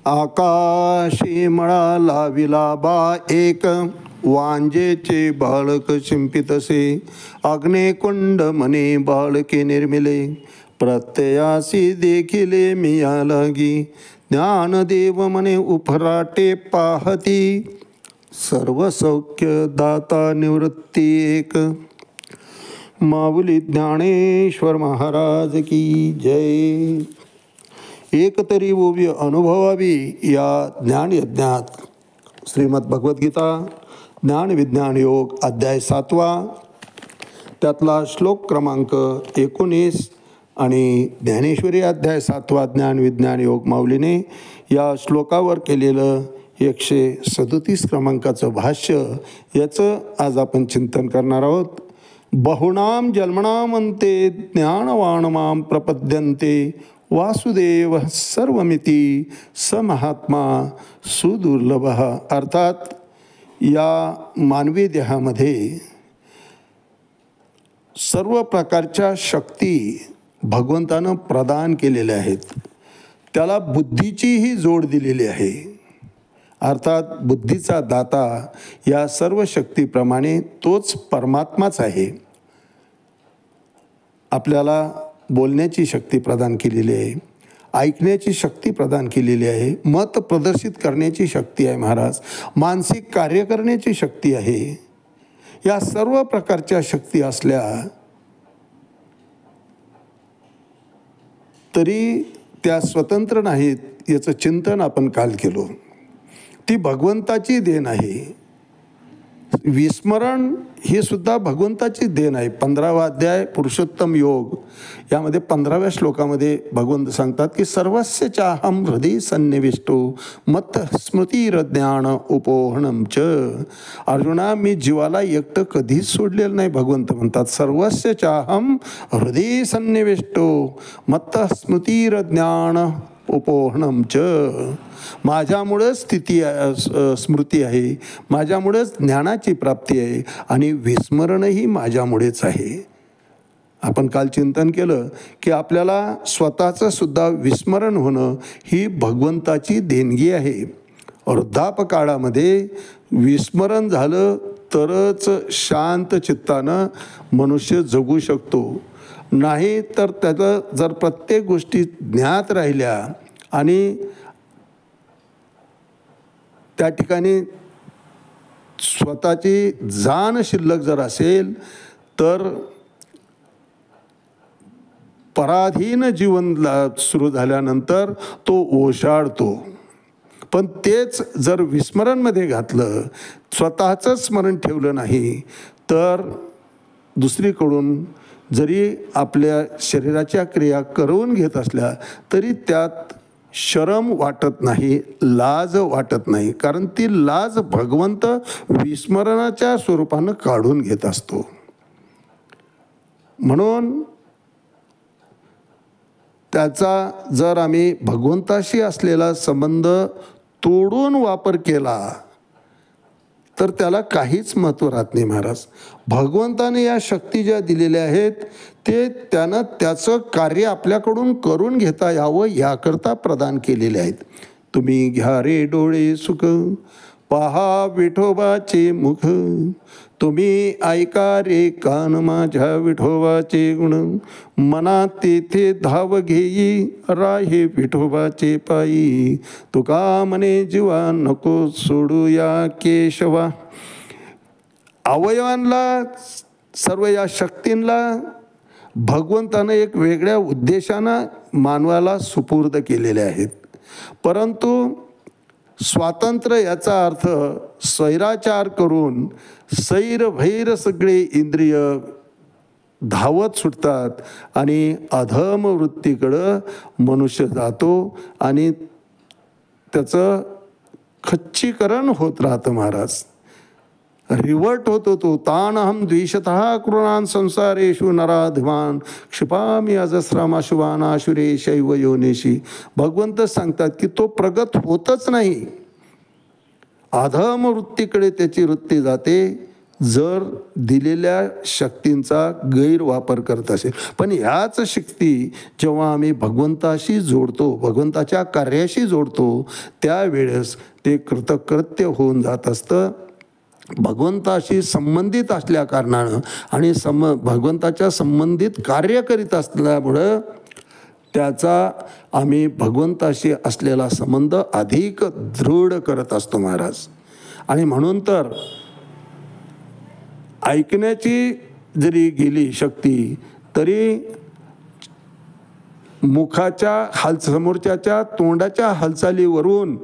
आकाशी मळा लाविला बा एक, वांजेचे बाळक शिंपितसे. अग्नेकुंड म्हणे बाळके निर्मिले, प्रत्ययासी देखिले मिया लागी. ज्ञानदेव म्हणे उफराटे पाहती, सर्व सौख्य दाता निवृत्ती एक. माऊली ज्ञानेश्वर महाराज की जय. एक तरी ओवी अनुभवावी या ज्ञानयज्ञात. श्रीमद भगवद्गीता ज्ञान विज्ञान योग अध्याय 7वा, त्यातला श्लोक क्रमांक 19 आणि ज्ञानेश्वरी अध्याय 7वा ज्ञान विज्ञान योग माऊलीने या श्लोकावर केलेलं 137 क्रमांकाचं भाष्य, याचं आज आपण चिंतन करणार आहोत. बहुनाम जन्मनाम अंते ज्ञानवान माम प्रपद्यन्ते, वासुदेव सर्वमिती स महात्मा सुदुर्लभ. अर्थात या मानवी देहामध्ये सर्व प्रकारच्या शक्ती भगवंतानं प्रदान केलेल्या आहेत. त्याला बुद्धीचीही जोड दिलेली आहे. अर्थात बुद्धीचा दाता या सर्व शक्तीप्रमाणे तोच परमात्माच आहे. आपल्याला बोलण्याची शक्ती प्रदान केलेली आहे, ऐकण्याची शक्ती प्रदान केलेली आहे, मत प्रदर्शित करण्याची शक्ती आहे महाराज, मानसिक कार्य करण्याची शक्ती आहे. या सर्व प्रकारच्या शक्ती असल्या तरी त्या स्वतंत्र नाहीत, याचं चिंतन आपण काल केलो. ती भगवंताची देण आहे. विस्मरण ही सुद्धा भगवंताची देण आहे. 15वा अध्याय पुरुषोत्तम योग यामध्ये 15व्या श्लोकामध्ये भगवंत सांगतात की सर्वस्य चाहम हृदय सन्निविष्टो मत स्मृतिरज्ञान उपोहणम च. अर्जुना, मी जीवाला एकटं कधीच सोडलेलं नाही. भगवंत म्हणतात सर्वस्य चाहम हृदय सन्निविष्टो मत स्मृतिरज्ञान उपोहणम च. माझ्यामुळंच स्मृती आहे, माझ्यामुळेच ज्ञानाची प्राप्ती आहे आणि विस्मरणही माझ्यामुळेच आहे. आपण काल चिंतन केलं की आपल्याला स्वतःचं सुद्धा विस्मरण होणं ही भगवंताची देणगी आहे. वृद्धापकाळामध्ये विस्मरण झालं तरच शांत चित्तानं मनुष्य जगू शकतो. नाही तर त्याचं जर प्रत्येक गोष्टी ज्ञात राहिल्या आणि त्या ठिकाणी स्वतःची जाण शिल्लक जर असेल तर पराधीन जीवन सुरू झाल्यानंतर तो ओशाळतो. पण तेच जर विस्मरणमध्ये घातलं, स्वतःचं स्मरण ठेवलं नाही तर दुसरीकडून जरी आपल्या शरीराच्या क्रिया करून घेत असल्या तरी त्यात शरम वाटत नाही, लाज वाटत नाही. कारण ती लाज भगवंत विस्मरणाच्या स्वरूपानं काढून घेत असतो. म्हणून त्याचा जर आम्ही भगवंताशी असलेला संबंध तोडून वापर केला तर त्याला काहीच महत्त्व राहत नाही महाराज. भगवंताने या शक्ती ज्या दिलेल्या आहेत ते त्यानं त्याचं कार्य आपल्याकडून करून घेता यावं याकरता प्रदान केलेले आहेत. तुम्ही घ्या रे डोळे सुख, पहा विठोबाचे मुख, तुम्ही ऐका रे कान माझ्या विठोबाचे गुण, मना तेथे धाव घेई राहे विठोबाचे पायी, तुका म्हणे जीवा नको सोडू या केशवा. अवयवांना, सर्व या शक्तींना भगवंतानं एक वेगळ्या उद्देशानं मानवाला सुपूर्द केलेले आहेत. परंतु स्वातंत्र्य याचा अर्थ स्वैराचार करून सैर भैर सगळे इंद्रिय धावत सुटतात आणि अधम वृत्तीकडं मनुष्य जातो आणि त्याचं खच्चीकरण होत राहतं महाराज. रिवर्ट होतो तो. तानहम द्विषतः कृणान संसारेषु नराधिमान क्षिपामी अजस्रामाशुवान आशुरे शैव योनेशी. भगवंत सांगतात की तो प्रगत होतच नाही, अधम वृत्तीकडे त्याची वृत्ती जाते. जर दिलेल्या शक्तींचा गैरवापर करत असेल. पण ह्याच शक्ती जेव्हा आम्ही भगवंताशी जोडतो, भगवंताच्या कार्याशी जोडतो, त्यावेळेस ते कृतकृत्य होऊन जात असतं. भगवंताशी संबंधित असल्या कारणानं आणि भगवंताच्या संबंधित कार्य करीत असल्यामुळं त्याचा आम्ही भगवंताशी असलेला संबंध अधिक दृढ करत असतो महाराज. आणि म्हणून तर ऐकण्याची जरी गेली शक्ती तरी मुखाच्या समोरच्याच्या तोंडाच्या हालचालीवरून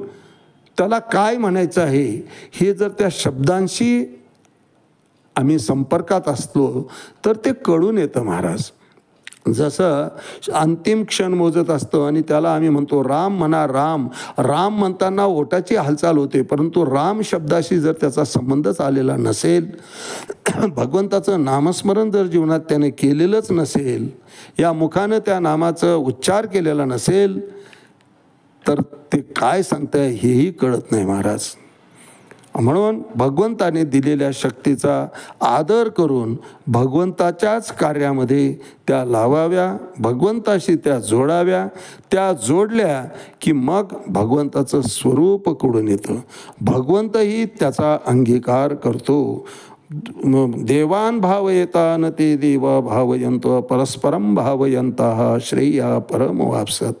त्याला काय म्हणायचं आहे हे जर त्या शब्दांशी आम्ही संपर्कात असलो तर ते कळून येतं महाराज. जसं अंतिम क्षण मोजत असतो आणि त्याला आम्ही म्हणतो राम म्हणा राम. राम म्हणताना ओठाची हालचाल होते, परंतु राम शब्दाशी जर त्याचा संबंधच आलेला नसेल, भगवंताचं नामस्मरण जर जीवनात त्याने केलेलंच नसेल, या मुखानं त्या नामाचं उच्चार केलेला नसेल, तर ते काय सांगताय हेही कळत नाही महाराज. म्हणून भगवंताने दिलेल्या शक्तीचा आदर करून भगवंताच्याच कार्यामध्ये त्या लावाव्या, भगवंताशी त्या जोडाव्या. त्या जोडल्या की मग भगवंताचं स्वरूप कळून येतं, भगवंतही त्याचा अंगीकार करतो. देवान भावयता न ते देवा भावयंत परस्परम भावयंता श्रेया परम वापसत.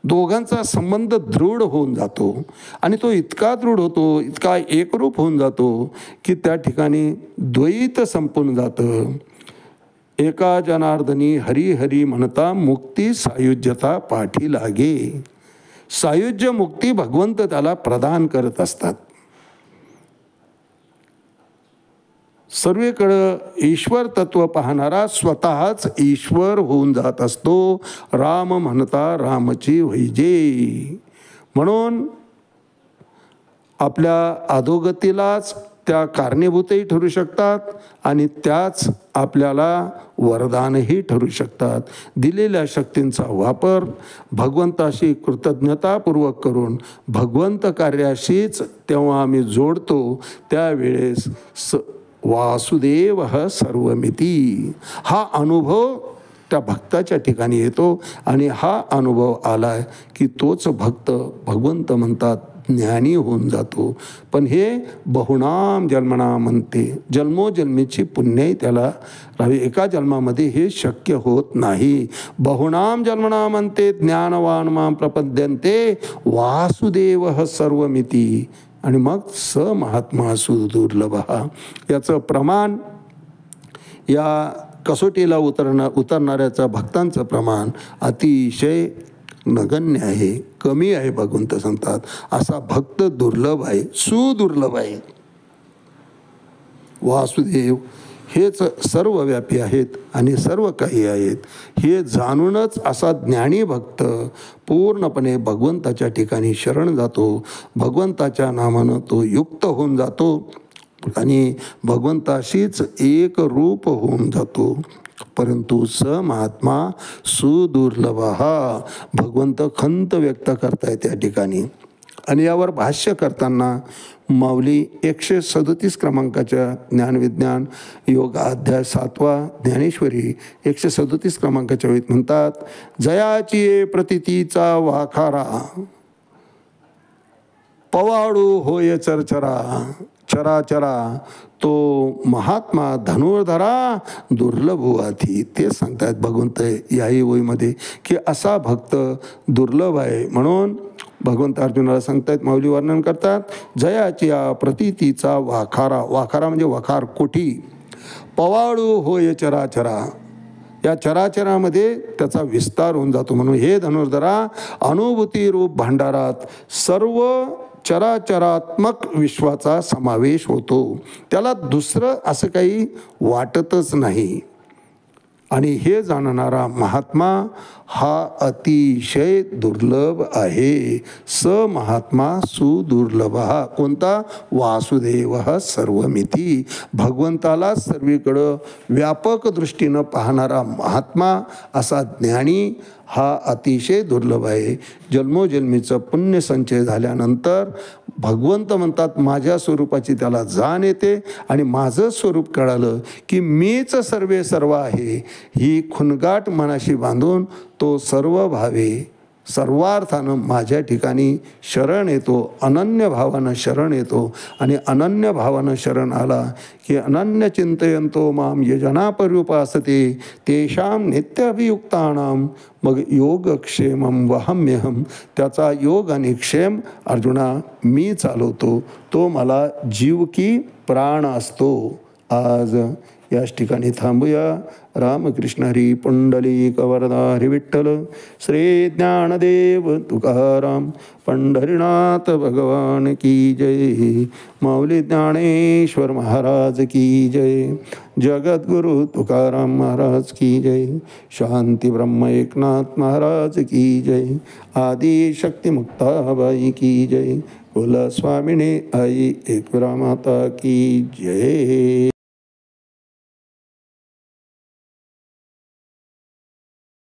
दोघांचा संबंध दृढ होऊन जातो आणि तो इतका दृढ होतो, इतका एकरूप होऊन जातो की त्या ठिकाणी द्वैत संपून जातं. एका जनार्दनी हरी हरी म्हणता मुक्ती सायुज्यता पाठी लागे. सायुज्य मुक्ती भगवंत त्याला प्रदान करत असतात. सर्वेकडं ईश्वर तत्व पाहणारा स्वतःच ईश्वर होऊन जात असतो. राम म्हणता रामची वैजे. म्हणून आपल्या अधोगतीलाच त्या कारणीभूतही ठरू शकतात आणि त्याच आपल्याला वरदानही ठरू शकतात. दिलेल्या शक्तींचा वापर भगवंताशी कृतज्ञतापूर्वक करून भगवंत कार्याशीच तेव्हा आम्ही जोडतो, त्यावेळेस वासुदेव सर्वमिती हा अनुभव त्या भक्ताच्या ठिकाणी येतो. आणि हा अनुभव आलाय की तोच भक्त भगवंत म्हणतात ज्ञानी होऊन जातो. पण हे बहुनाम जन्मना म्हणते, जन्मोजन्मीची पुण्यही त्याला राहावी. एका जन्मामध्ये हे शक्य होत नाही. बहुनाम जन्मना म्हणते ज्ञानवान मां प्रपद्यन्ते वासुदेव सर्वमिती. आणि मग स महात्मा सुदुर्लभ. याचं प्रमाण या कसोटीला उतरणाऱ्याचा भक्तांचं प्रमाण अतिशय नगण्य आहे, कमी आहे. भगवंत सांगतात असा भक्त दुर्लभ आहे, सुदुर्लभ आहे. वासुदेव हेच सर्वव्यापी आहेत आणि सर्व काही आहेत हे जाणूनच असा ज्ञानी भक्त पूर्णपणे भगवंताच्या ठिकाणी शरण जातो. भगवंताच्या नामानं तो युक्त होऊन जातो आणि भगवंताशीच एक रूप होऊन जातो. परंतु स महात्मा सुदुर्लभ. भगवंत खंत व्यक्त करताय त्या ठिकाणी. आणि यावर भाष्य करताना माऊली 137 क्रमांकाच्या ज्ञानविज्ञान योग अध्याय 7वा ज्ञानेश्वरी 137 क्रमांकाच्या वेळी म्हणतात, जयाची प्रतितीचा वाखारा पवाडू होय चरचरा. चराचरा तो महात्मा धनुर्धरा दुर्लभ वाथी. ते सांगतायत भगवंत याही ओळीमध्ये की असा भक्त दुर्लभ आहे. म्हणून भगवंत अर्जुनाला सांगतायत, माऊली वर्णन करतात, जयाची प्रतितीचा वाखारा. वाखारा म्हणजे वखार, कोठी. पवाळू होय चराचरा. या चराचरामध्ये त्याचा विस्तार होऊन जातो. म्हणून हे धनुर्धरा अनुभूती रूप भांडारात सर्व चराचरात्मक विश्वाचा समावेश होतो. त्याला दुसरं असं काही वाटतच नाही. आणि हे जाणणारा महात्मा हा अतिशय दुर्लभ आहे. स महात्मा सुदुर्लभ. कोणता? वासुदेव सर्वमिती. भगवंताला सर्वीकडं व्यापक दृष्टीनं पाहणारा महात्मा असा ज्ञानी हा अतिशय दुर्लभ आहे. जन्मोजन्मीचं पुण्यसंचय झाल्यानंतर भगवंत म्हणतात माझ्या स्वरूपाची त्याला जाण येते आणि माझं स्वरूप कळालं की मीच सर्वे सर्व आहे, ही खुणगाठ मनाशी बांधून तो सर्व भावे सर्वार्थानं माझ्या ठिकाणी शरण येतो, अनन्य भावानं शरण येतो. आणि अनन्य भावानं शरण आला की अनन्य चिंतयंतो माम यजनापर्युपासते तेषां नित्याभियुक्तानां मग योगक्षेमं वहाम्यहम. त्याचा योग आणि क्षेम अर्जुना मी चालवतो, तो मला जीव की प्राण असतो. आज याच ठिकाणी थांबूया. रामकृष्ण हरी पुंडलिक वरदा हरी विठ्ठल. श्री ज्ञानदेव तुकाराम पंढरीनाथ भगवान की जय. माऊली ज्ञानेश्वर महाराज की जय. जगद्गुरु तुकाराम महाराज की जय. शांती ब्रह्म एकनाथ महाराज की जय. आदि शक्ती मुक्ताबाई की जय. कुलस्वामिनी आई एकविरा माता की जय.